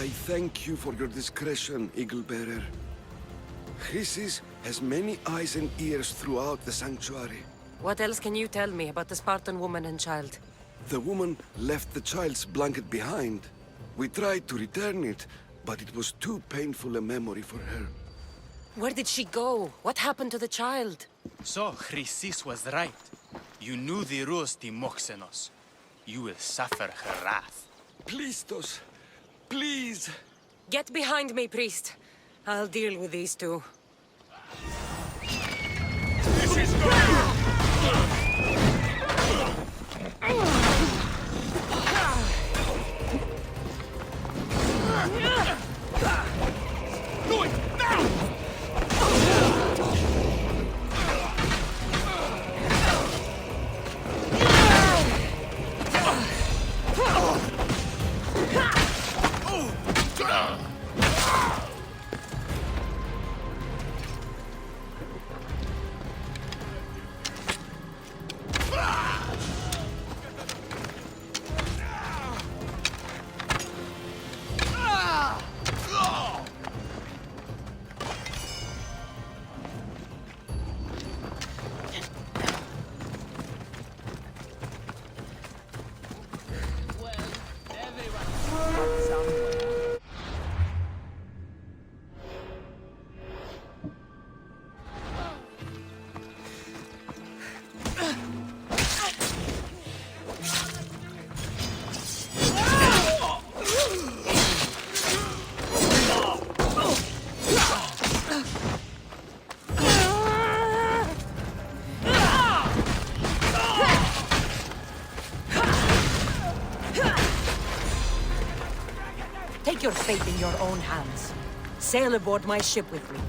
I thank you for your discretion, Eagle Bearer. Chrysis has many eyes and ears throughout the sanctuary. What else can you tell me about the Spartan woman and child? The woman left the child's blanket behind. We tried to return it, but it was too painful a memory for her. Where did she go? What happened to the child? So, Chrysis was right. You knew the rules, Timoxenos. You will suffer her wrath. Plistos, please! Get behind me, priest. I'll deal with these two. This is good! Do it now! Take your fate in your own hands. Sail aboard my ship with me.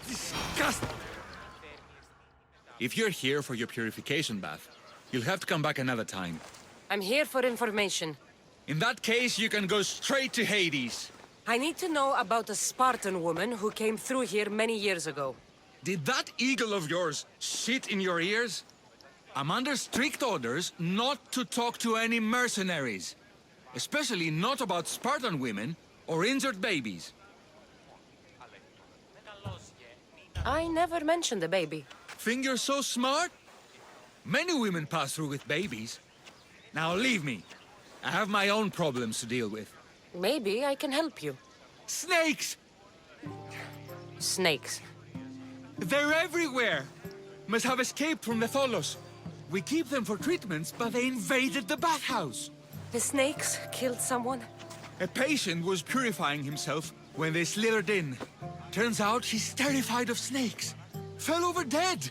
Disgusting! If you're here for your purification bath, you'll have to come back another time. I'm here for information. In that case, you can go straight to Hades. I need to know about a Spartan woman who came through here many years ago. Did that eagle of yours shit in your ears? I'm under strict orders not to talk to any mercenaries. Especially not about Spartan women or injured babies. I never mentioned the baby. Think you're so smart? Many women pass through with babies. Now leave me. I have my own problems to deal with. Maybe I can help you. Snakes! Snakes. They're everywhere! Must have escaped from the Tholos. We keep them for treatments, but they invaded the bathhouse. The snakes killed someone? A patient was purifying himself when they slithered in. Turns out he's terrified of snakes. Fell over dead.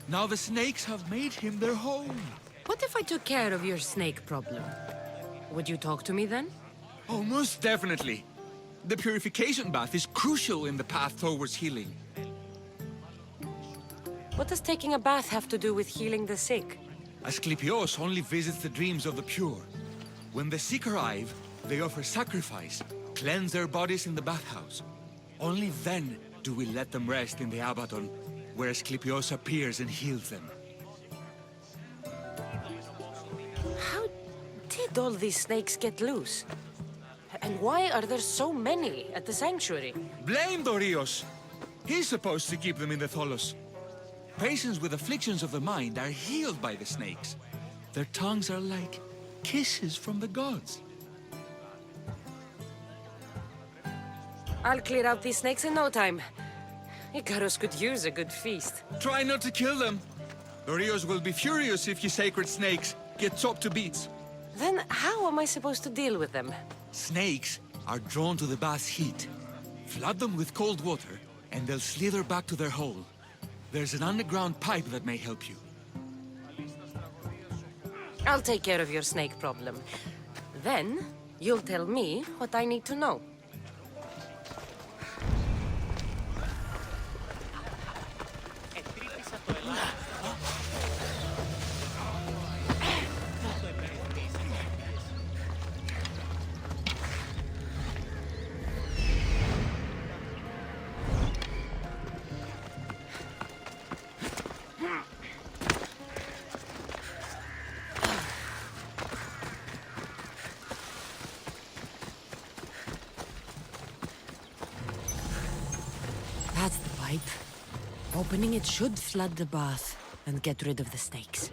Now the snakes have made him their home. What if I took care of your snake problem? Would you talk to me then? Oh, most definitely. The purification bath is crucial in the path towards healing. What does taking a bath have to do with healing the sick? Asclepios only visits the dreams of the pure. When the sick arrive, they offer sacrifice, cleanse their bodies in the bathhouse. Only then do we let them rest in the Abaddon, where Asclepios appears and heals them. How did all these snakes get loose? And why are there so many at the sanctuary? Blame Dorios! He's supposed to keep them in the Tholos. Patients with afflictions of the mind are healed by the snakes. Their tongues are like kisses from the gods. I'll clear out these snakes in no time. Icarus could use a good feast. Try not to kill them. Dorios will be furious if you sacred snakes get chopped to bits. Then how am I supposed to deal with them? Snakes are drawn to the bath's heat. Flood them with cold water, and they'll slither back to their hole. There's an underground pipe that may help you. I'll take care of your snake problem. Then, you'll tell me what I need to know. That's the pipe. Opening it should flood the bath and get rid of the snakes.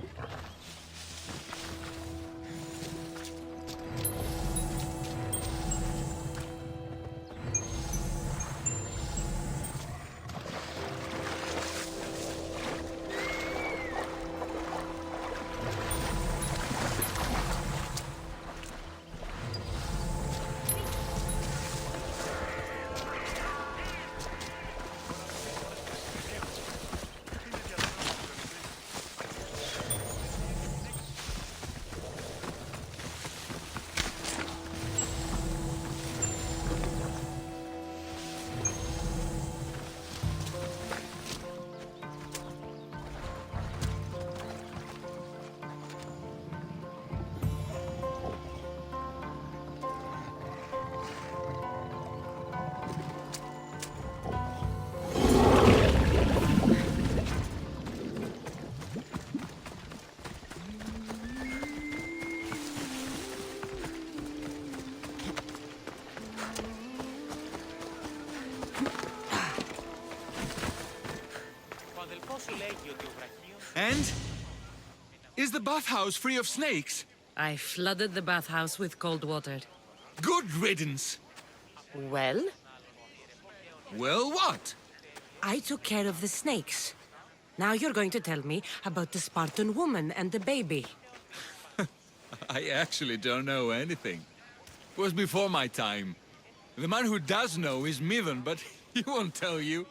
And? Is the bathhouse free of snakes? I flooded the bathhouse with cold water. Good riddance! Well, Well, what? I took care of the snakes. Now you're going to tell me about the Spartan woman and the baby. I actually don't know anything. It was before my time. The man who does know is Midon, but he won't tell you.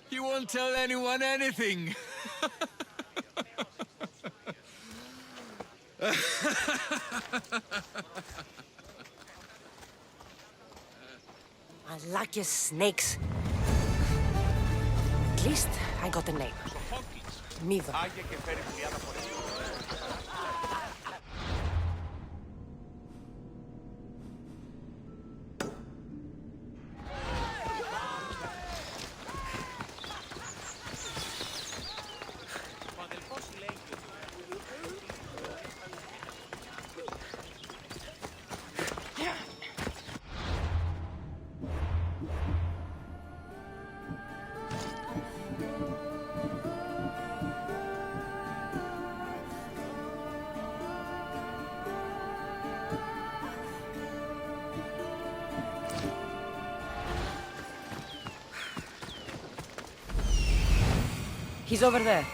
He won't tell anyone anything. I like your snakes. At least I got a name. Midon. He's over there.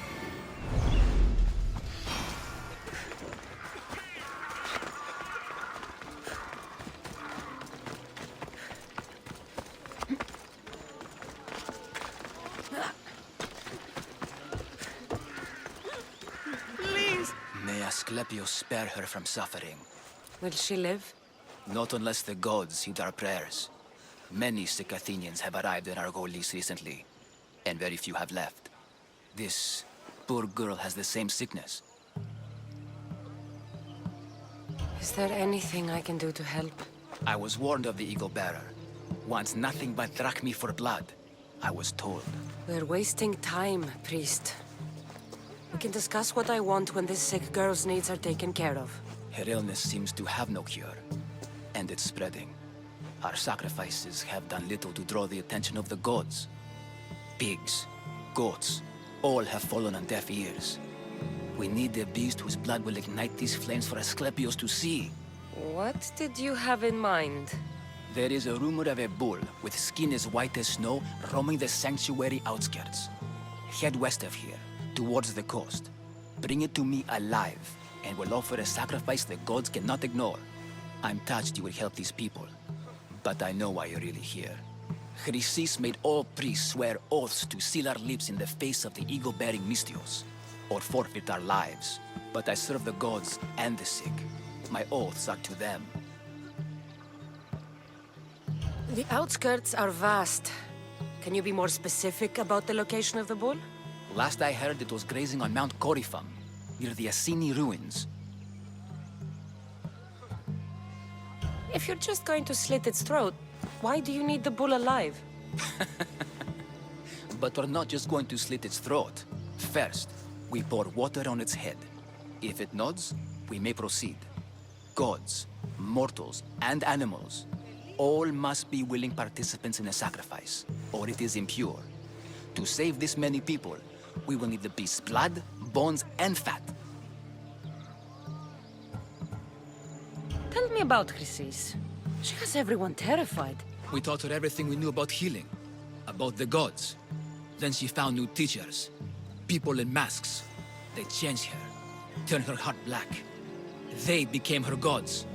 May Asclepius spare her from suffering. Will she live? Not unless the gods heed our prayers. Many sick Athenians have arrived in Argolis recently, and very few have left. This poor girl has the same sickness. Is there anything I can do to help? I was warned of the Eagle Bearer. Wants nothing but drachmi for blood, I was told. We're wasting time, priest. We can discuss what I want when this sick girl's needs are taken care of. Her illness seems to have no cure, and it's spreading. Our sacrifices have done little to draw the attention of the gods. Pigs, goats, all have fallen on deaf ears. We need a beast whose blood will ignite these flames for Asclepius to see. What did you have in mind? There is a rumor of a bull with skin as white as snow roaming the sanctuary outskirts. Head west of here, towards the coast. Bring it to me alive, and we'll offer a sacrifice the gods cannot ignore. I'm touched you will help these people, but I know why you're really here. Chrysis made all priests swear oaths to seal our lips in the face of the eagle-bearing Mystios, or forfeit our lives. But I serve the gods and the sick. My oaths are to them. The outskirts are vast. Can you be more specific about the location of the bull? Last I heard, it was grazing on Mount Corifum, near the Assini ruins. If you're just going to slit its throat, why do you need the bull alive? But we're not just going to slit its throat. First, we pour water on its head. If it nods, we may proceed. Gods, mortals, and animals, all must be willing participants in a sacrifice, or it is impure. To save this many people, we will need the beast's blood, bones, and fat. Tell me about Chrysis. She has everyone terrified. We taught her everything we knew about healing, about the gods. Then she found new teachers, people in masks. They changed her, turned her heart black. They became her gods.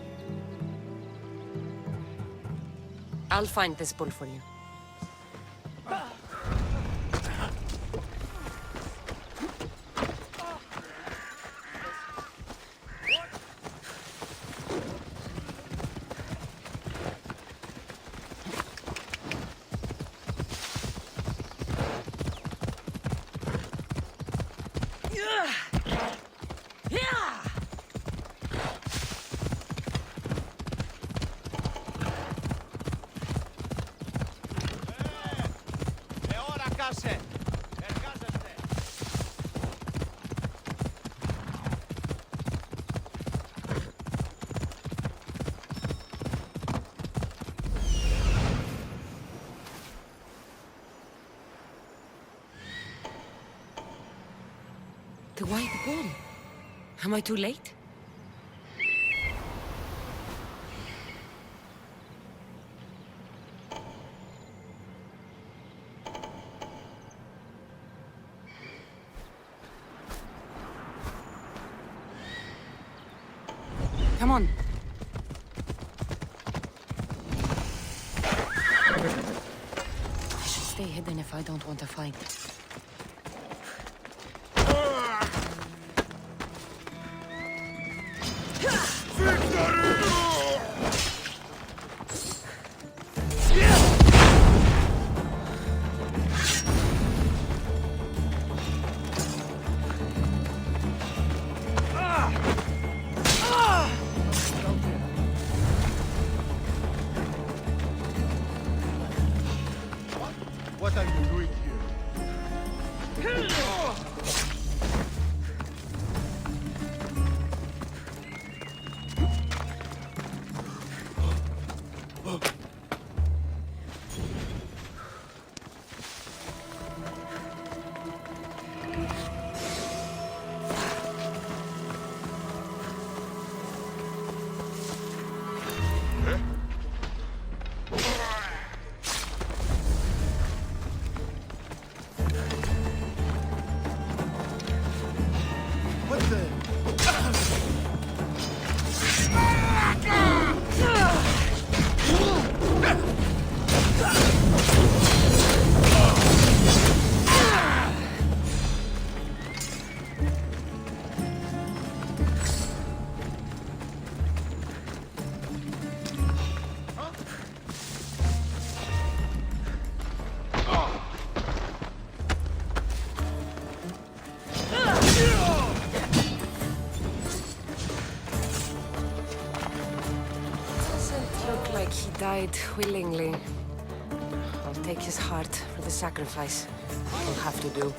I'll find this bull for you. The white bull. Am I too late? Come on. I should stay hidden if I don't want to fight. What are you doing here? died willingly. I'll take his heart for the sacrifice. I'll have to do.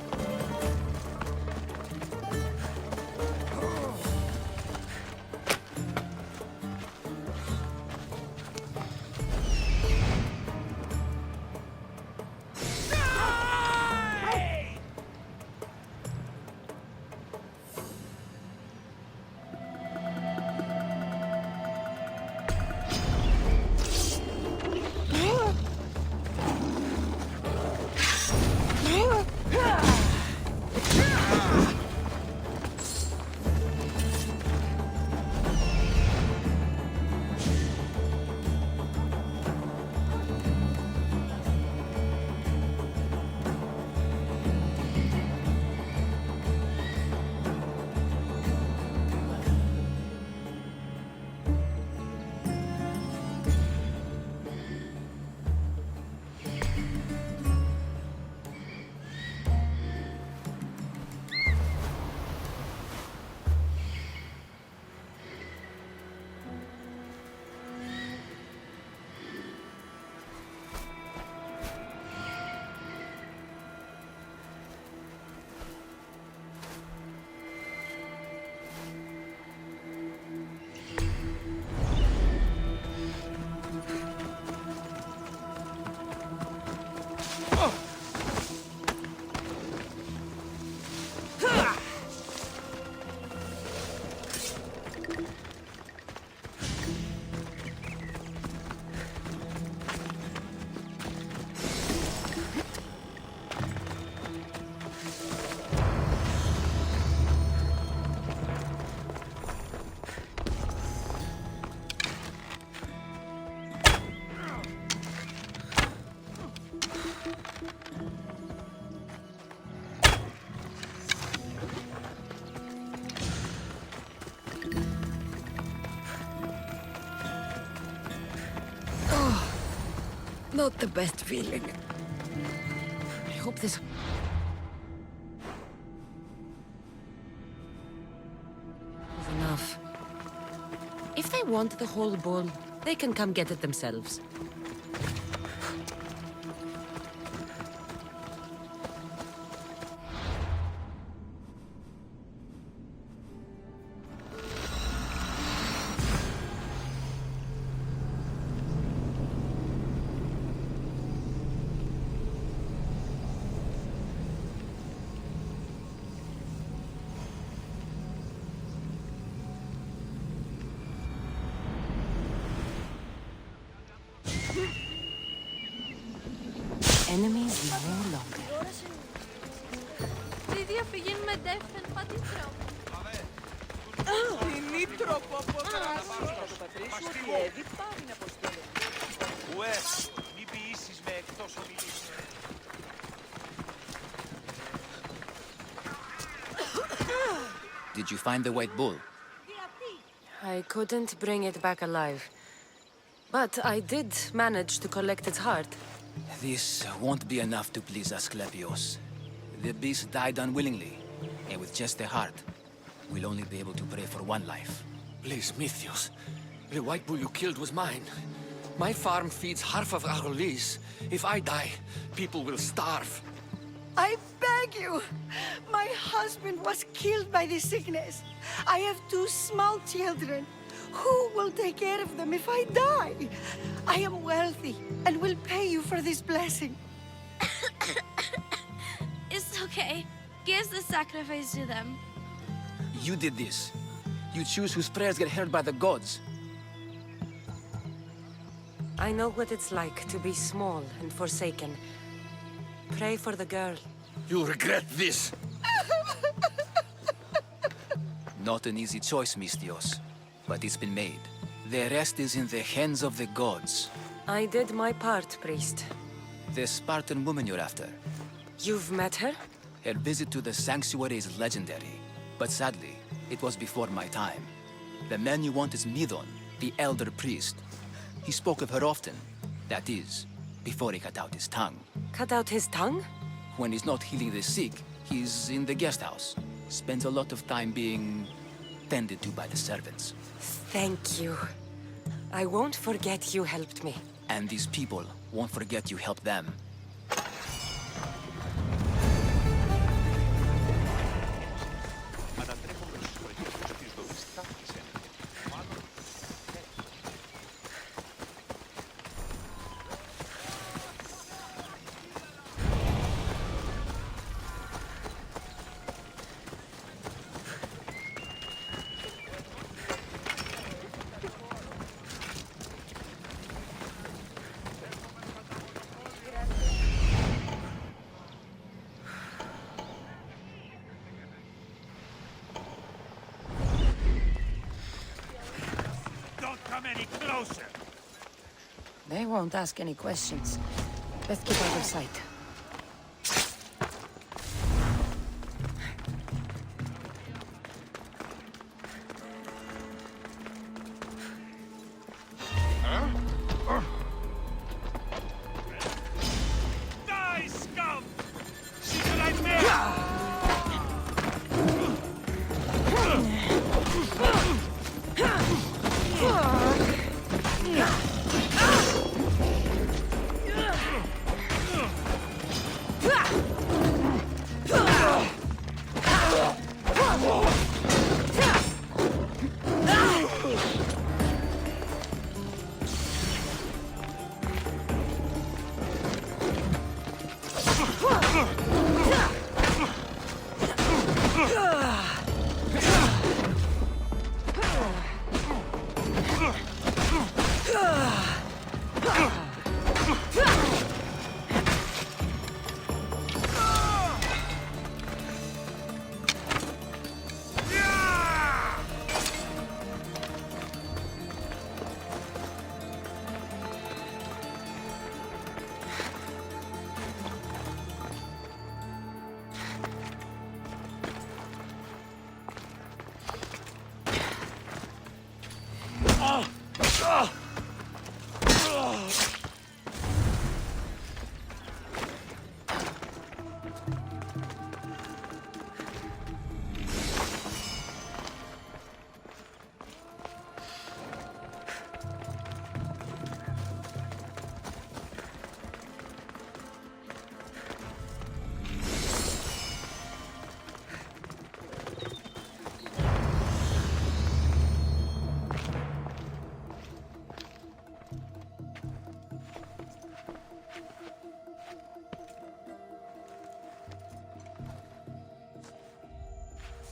Not the best feeling. I hope this... is enough. If they want the whole bowl, they can come get it themselves. Enemies no longer. Τη διαφυγή με ντέφεν πατήτρο. Did you find the white bull? I couldn't bring it back alive. But I did manage to collect its heart. This won't be enough to please Asclepios. The beast died unwillingly, and with just the heart, we'll only be able to pray for one life. Please, Mythios. The white bull you killed was mine. My farm feeds half of Arolis. If I die, people will starve. I beg you! My husband was killed by this sickness. I have 2 small children. Who will take care of them if I die? I am wealthy and will pay you for this blessing. It's okay. Give the sacrifice to them. You did this. You choose whose prayers get heard by the gods. I know what it's like to be small and forsaken. Pray for the girl. You'll regret this. Not an easy choice, Mystios, but it's been made. The rest is in the hands of the gods. I did my part, priest. The Spartan woman you're after. You've met her? Her visit to the sanctuary is legendary, but sadly, it was before my time. The man you want is Midon, the elder priest. He spoke of her often. That is, before he cut out his tongue. Cut out his tongue? When he's not healing the sick, he's in the guest house. Spends a lot of time being tended to by the servants. Thank you. I won't forget you helped me. And these people won't forget you helped them. They won't ask any questions. Let's keep out of sight. Die, scum! See what I meant?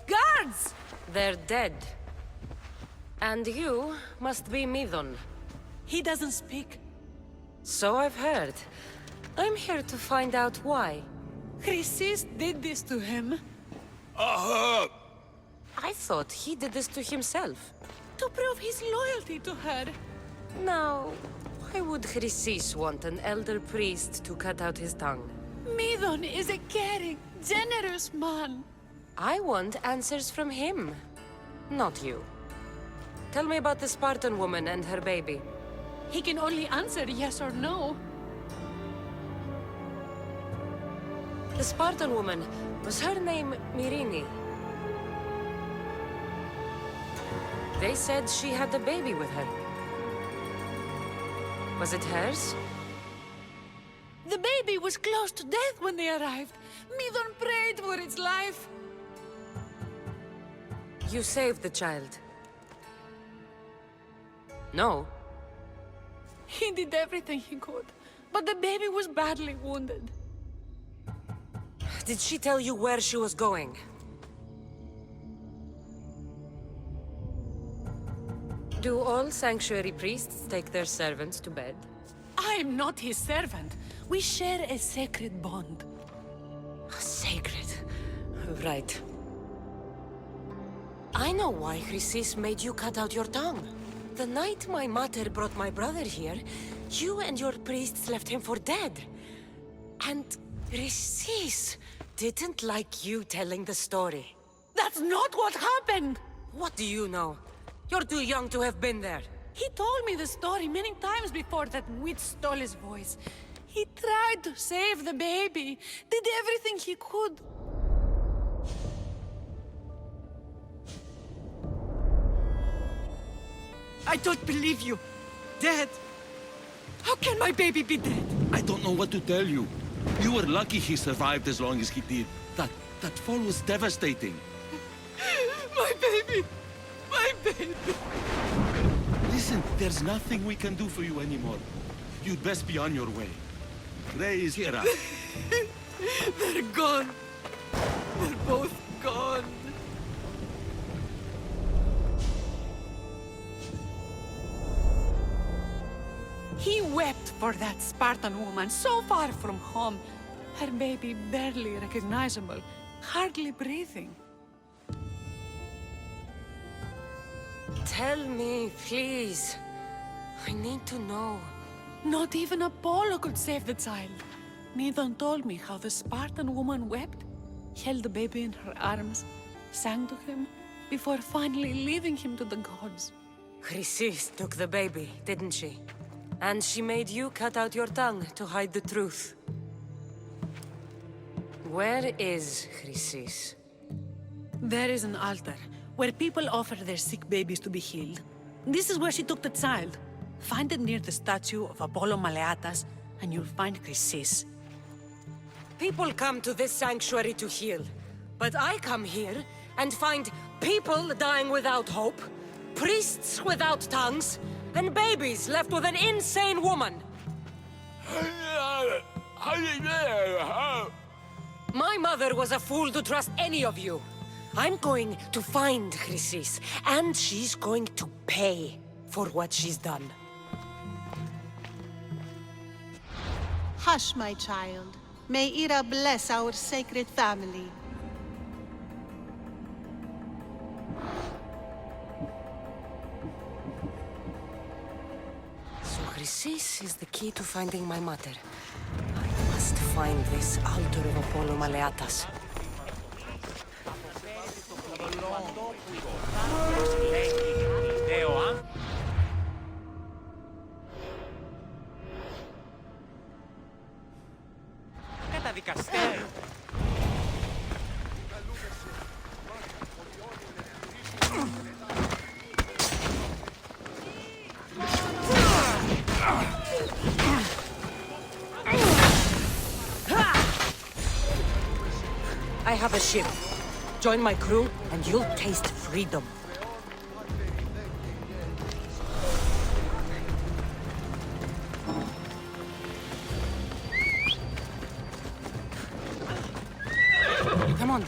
Guards! They're dead. And you must be Midon. He doesn't speak. So I've heard. I'm here to find out why. Chrysis did this to him. I thought he did this to himself. To prove his loyalty to her. Now, why would Chrysis want an elder priest to cut out his tongue? Midon is a caring, generous man. I want answers from him, not you. Tell me about the Spartan woman and her baby. He can only answer yes or no. The Spartan woman, was her name Myrine? They said she had a baby with her. Was it hers? The baby was close to death when they arrived. Midon prayed for its life. You saved the child. No. He did everything he could, but the baby was badly wounded. Did she tell you where she was going? Do all sanctuary priests take their servants to bed? I'm not his servant. We share a sacred bond. Sacred. Right. I know why Chrysis made you cut out your tongue. The night my mater brought my brother here, you and your priests left him for dead. And Chrysis didn't like you telling the story. That's not what happened! What do you know? You're too young to have been there. He told me the story many times before that witch stole his voice. He tried to save the baby, did everything he could. I don't believe you. Dead. How can my baby be dead? I don't know what to tell you. You were lucky he survived as long as he did. That fall was devastating. My baby! My baby! Listen, there's nothing we can do for you anymore. You'd best be on your way. Ray is here. They're gone. They're both gone. He wept for that Spartan woman so far from home. Her baby barely recognizable, hardly breathing. Tell me, please. I need to know. Not even Apollo could save the child. Neither told me how the Spartan woman wept, held the baby in her arms, sang to him, before finally leaving him to the gods. Chrysis took the baby, didn't she? And she made you cut out your tongue to hide the truth. Where is Chrysis? There is an altar where people offer their sick babies to be healed. This is where she took the child. Find it near the statue of Apollo Maleatas, and you'll find Chrysis. People come to this sanctuary to heal. But I come here and find people dying without hope, priests without tongues, and babies left with an insane woman. My mother was a fool to trust any of you. I'm going to find Chrysis, and she's going to pay for what she's done. Hush, my child. May Ira bless our sacred family. So Chrysis is the key to finding my mother. I must find this altar of Apollo Maleatas. I have a ship. Join my crew, and you'll taste freedom. Come on.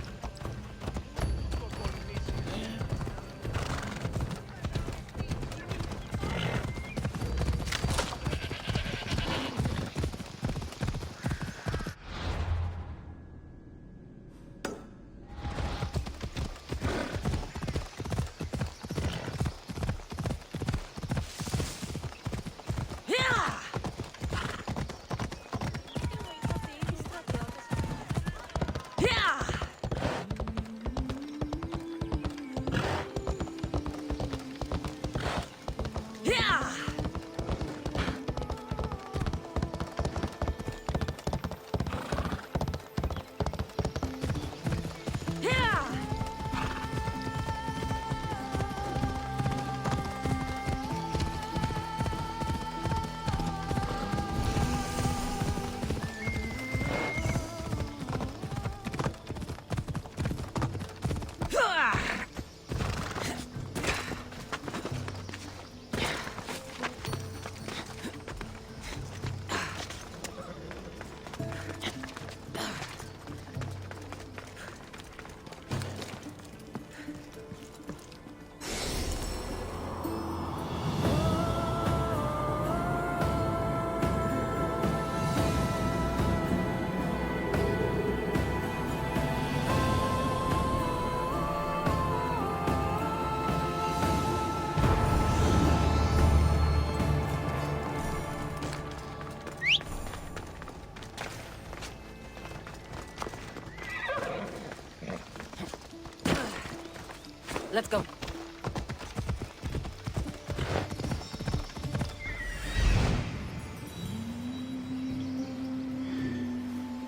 Let's go.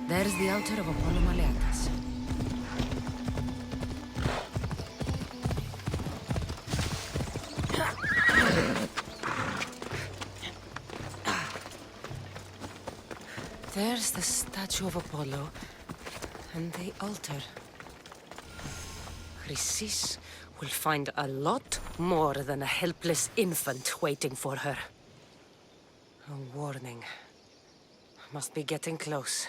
There's the altar of Apollo Maleatas. There's the statue of Apollo, and the altar. Chrysis will find a lot more than a helpless infant waiting for her. A warning. Must be getting close.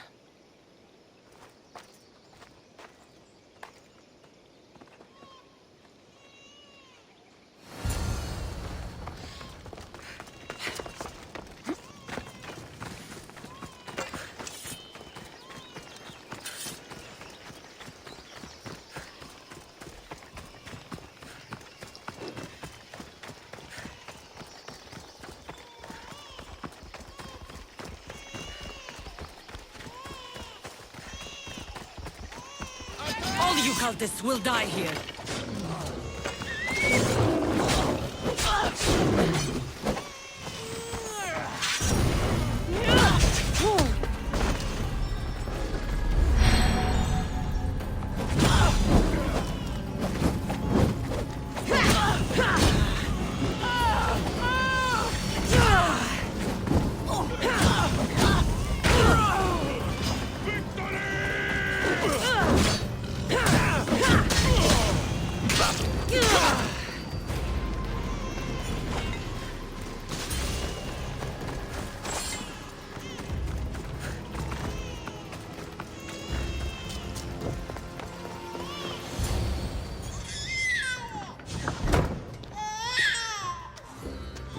All you cultists will die here.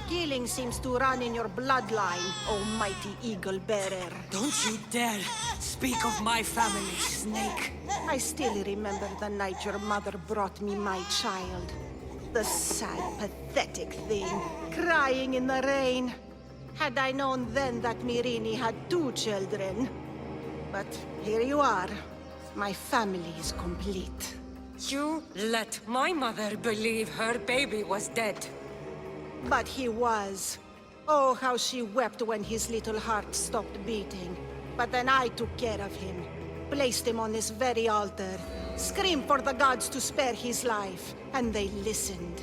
Killing seems to run in your bloodline, almighty eagle bearer. Don't you dare speak of my family, Snake. I still remember the night your mother brought me my child. The sad, pathetic thing, crying in the rain. Had I known then that Myrini had 2 children. But here you are. My family is complete. You let my mother believe her baby was dead. But he was. Oh, how she wept when his little heart stopped beating. But then I took care of him. Placed him on this very altar. Screamed for the gods to spare his life. And they listened.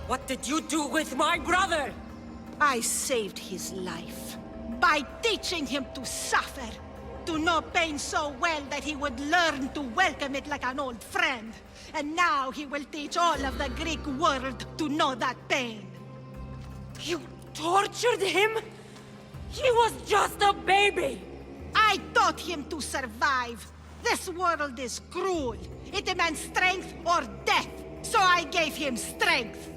What did you do with my brother? I saved his life. By teaching him to suffer. To know pain so well that he would learn to welcome it like an old friend. And now he will teach all of the Greek world to know that pain. You tortured him? He was just a baby! I taught him to survive. This world is cruel. It demands strength or death. So I gave him strength.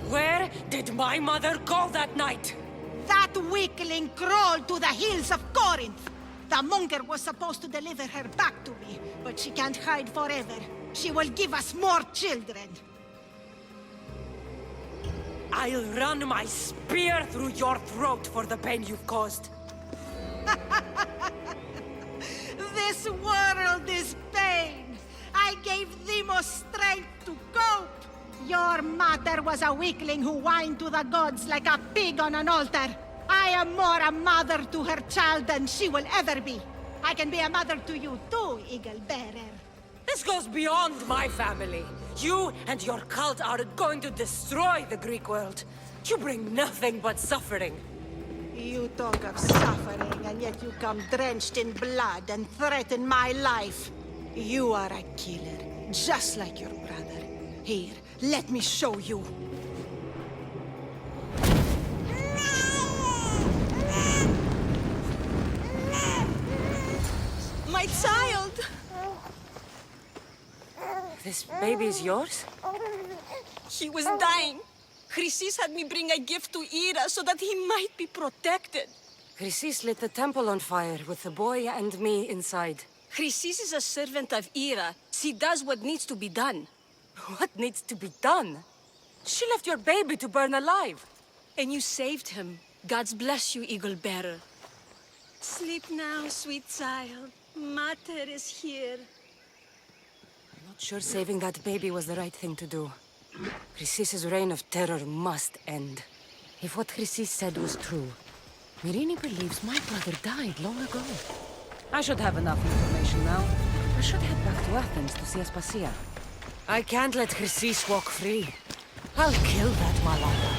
Where did my mother go that night? That weakling crawled to the hills of Corinth. The monger was supposed to deliver her back to me, but she can't hide forever. She will give us more children. I'll run my spear through your throat for the pain you've caused. This world is pain. I gave Demos strength to cope. Your mother was a weakling who whined to the gods like a pig on an altar. I am more a mother to her child than she will ever be. I can be a mother to you too, Eagle Bearer. This goes beyond my family. You and your cult are going to destroy the Greek world. You bring nothing but suffering. You talk of suffering, and yet you come drenched in blood and threaten my life. You are a killer, just like your brother. Here, let me show you. My child! This baby's yours? He was dying. Chrysis had me bring a gift to Ira so that he might be protected. Chrysis lit the temple on fire with the boy and me inside. Chrysis is a servant of Ira. She does what needs to be done. What needs to be done? She left your baby to burn alive. And you saved him. Gods bless you, Eagle Bearer. Sleep now, sweet child. Mater is here. I'm not sure saving that baby was the right thing to do. Chrysis' reign of terror must end. If what Chrysis said was true, Myrini believes my brother died long ago. I should have enough information now. I should head back to Athens to see Aspasia. I can't let Chrysis walk free. I'll kill that malaka.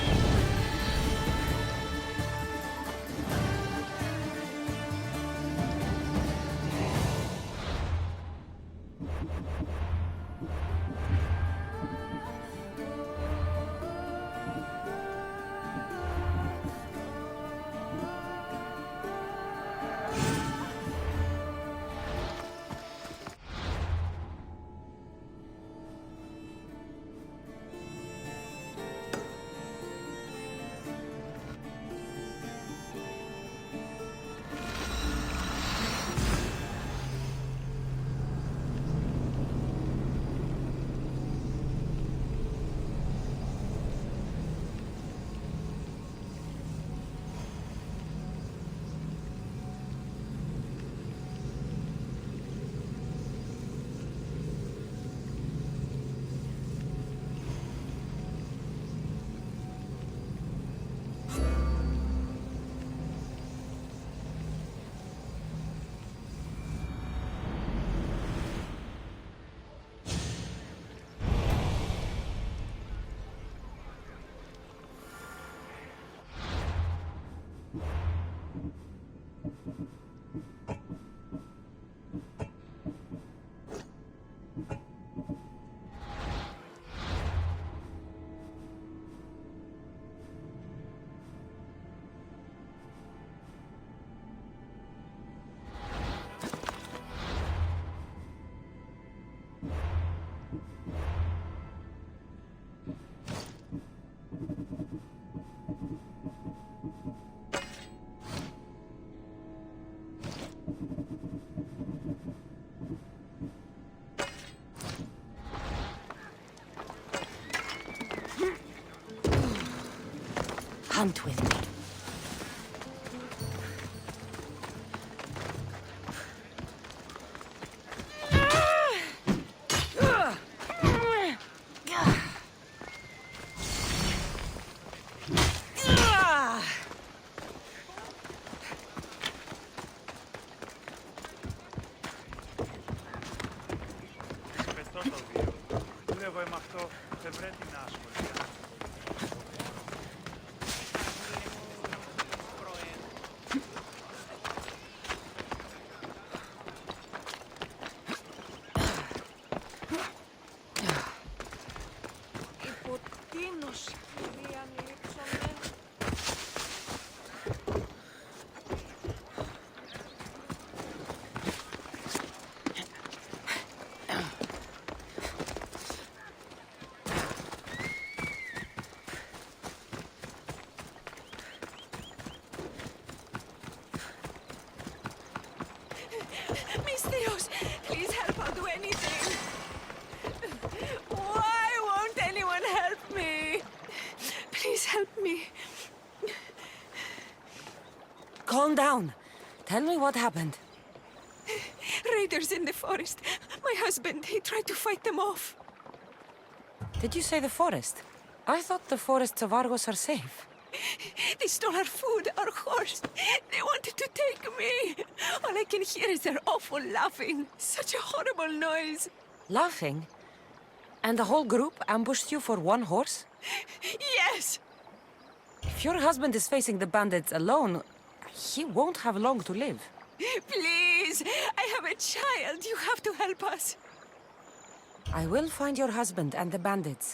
Hunt with me. Πετώ το δύο. Δουλεύω με αυτό. Δεν πρέπει να ασχοληθεί. Υποτείνος, κυρία Νίξονε. Misterios, please help, I'll do anything. Why won't anyone help me? Please help me. Calm down. Tell me what happened. Raiders in the forest. My husband, he tried to fight them off. Did you say the forest? I thought the forests of Argos are safe. They stole our food, our horse. They wanted to take me. All I can hear is their awful laughing. Such a horrible noise. Laughing? And the whole group ambushed you for one horse? Yes. If your husband is facing the bandits alone, he won't have long to live. Please, I have a child. You have to help us. I will find your husband and the bandits.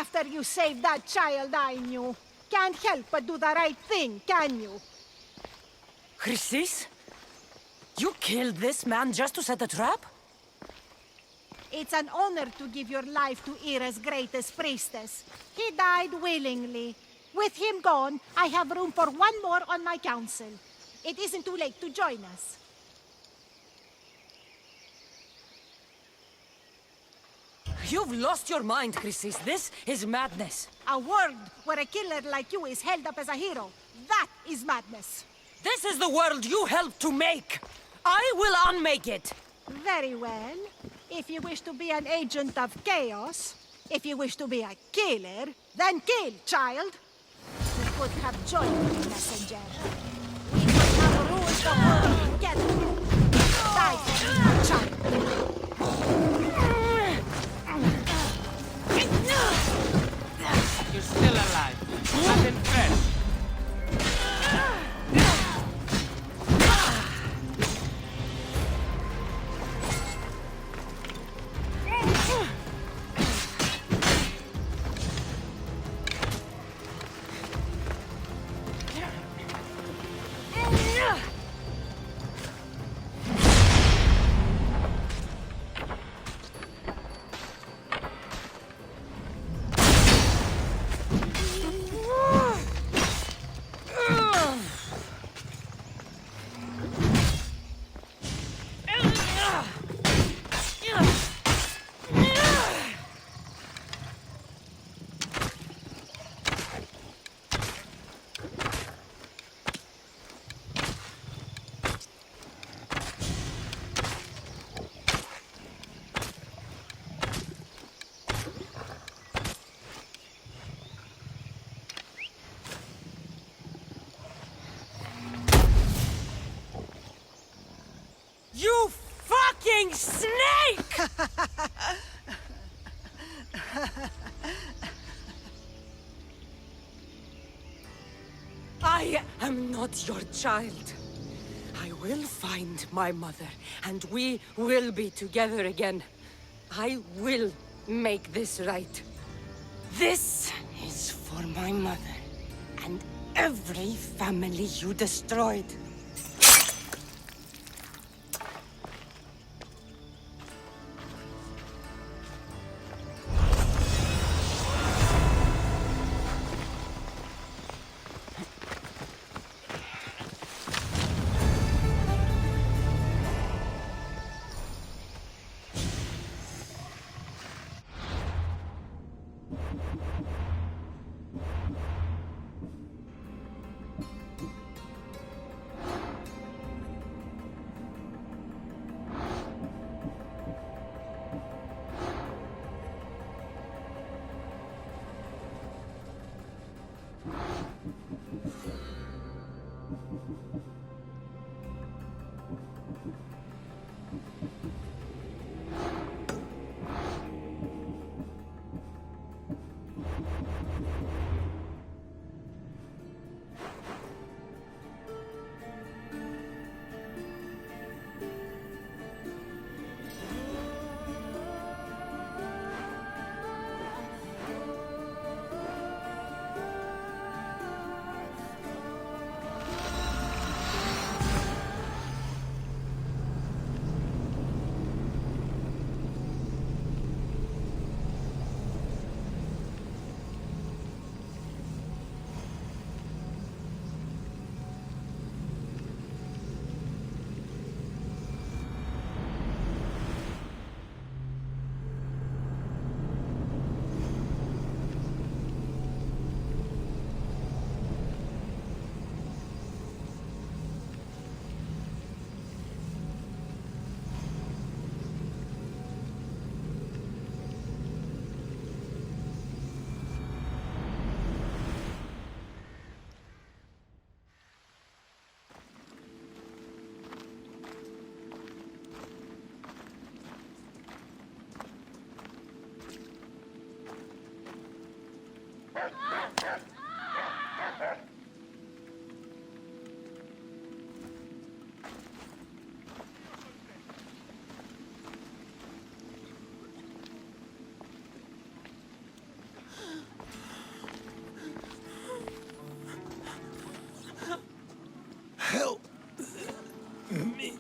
After you saved that child I knew, can't help but do the right thing, can you? Chrysis? You killed this man just to set a trap? It's an honor to give your life to Ira's greatest priestess. He died willingly. With him gone, I have room for one more on my council. It isn't too late to join us. You've lost your mind, Chrysis. This is madness. A world where a killer like you is held up as a hero. That is madness. This is the world you helped to make. I will unmake it. Very well. If you wish to be an agent of chaos, if you wish to be a killer, then kill, child. You could have joined me, messenger. We could have ruled the world together. Die for me, child. You're still alive. Nothing fresh. You fucking snake! I am not your child. I will find my mother, and we will be together again. I will make this right. This is for my mother, and every family you destroyed. Help me.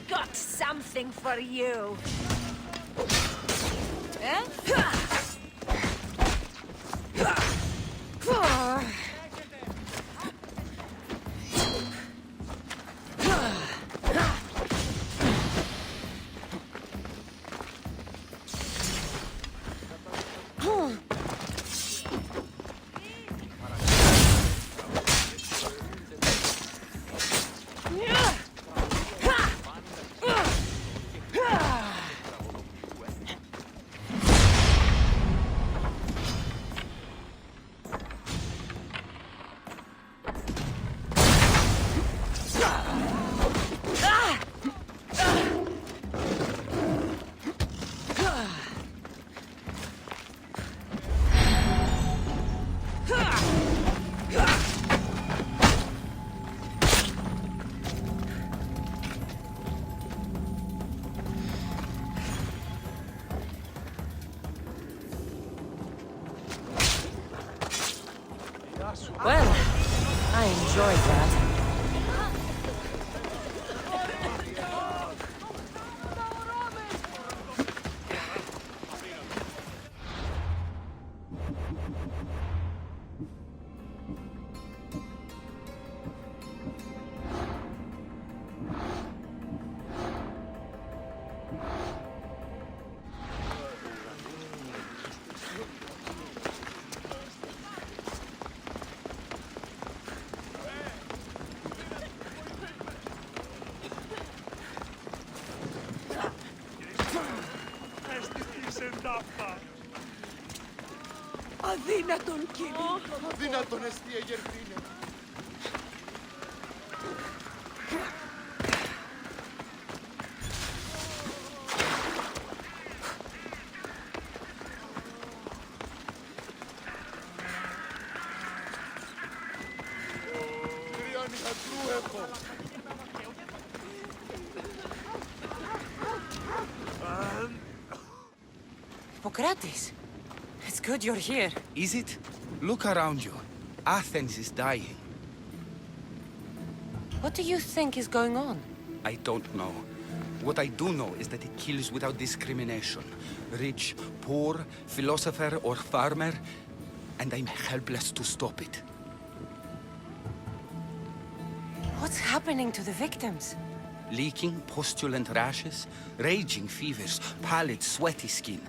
Got something for you. Well, I enjoyed that. Αδύνατον, κύριε. Αδύνατον εστί εγερθήνε. Τριάνι χατρού έχω. Hippocrates, it's good you're here. Is it? Look around you. Athens is dying. What do you think is going on? I don't know. What I do know is that it kills without discrimination. Rich, poor, philosopher or farmer, and I'm helpless to stop it. What's happening to the victims? Leaking, postulant rashes, raging fevers, pallid, sweaty skin.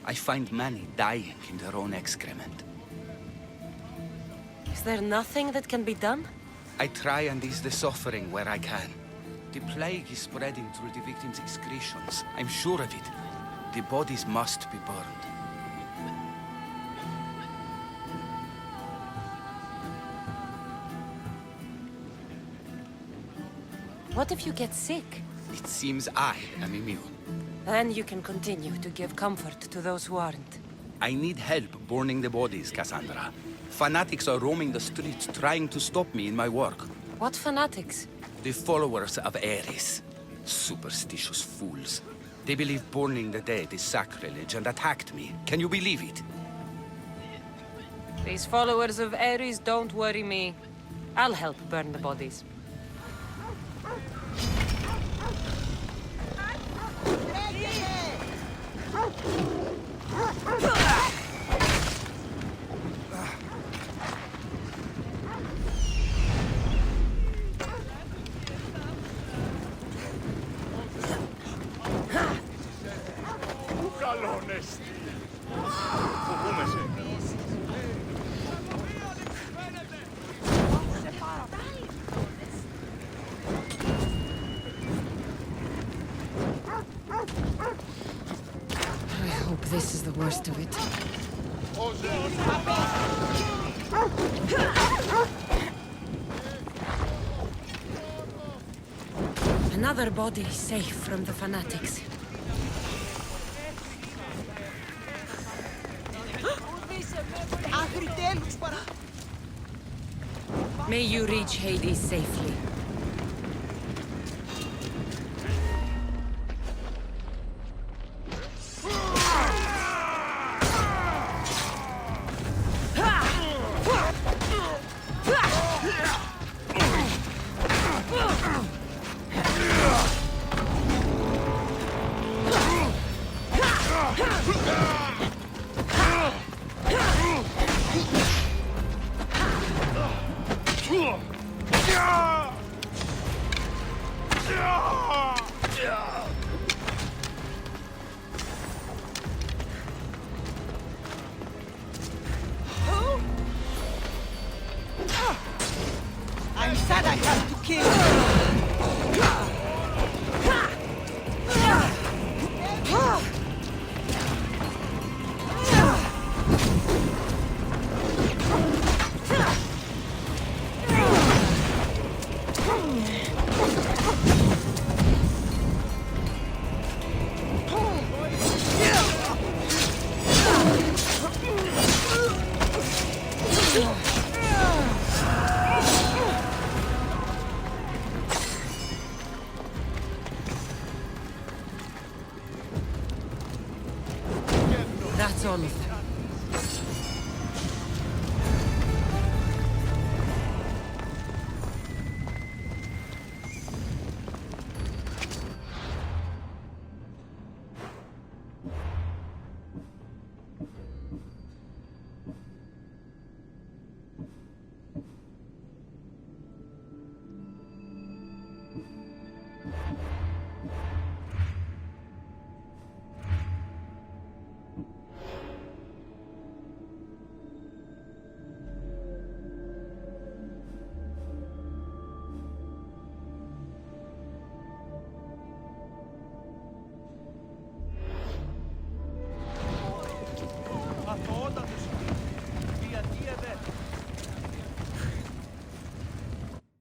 I find many dying in their own excrement. Is there nothing that can be done? I try and ease the suffering where I can. The plague is spreading through the victims' excretions. I'm sure of it. The bodies must be burned. What if you get sick? It seems I am immune. Then you can continue to give comfort to those who aren't. I need help burning the bodies, Cassandra. Fanatics are roaming the streets trying to stop me in my work. What fanatics? The followers of Ares. Superstitious fools. They believe burning the dead is sacrilege and attacked me. Can you believe it? These followers of Ares don't worry me. I'll help burn the bodies. Καλόν εστί. Φοβούμαι σε. I hope this is the worst of it. Another body safe from the fanatics. May you reach Hades safely. I said I had to kill you. warmth.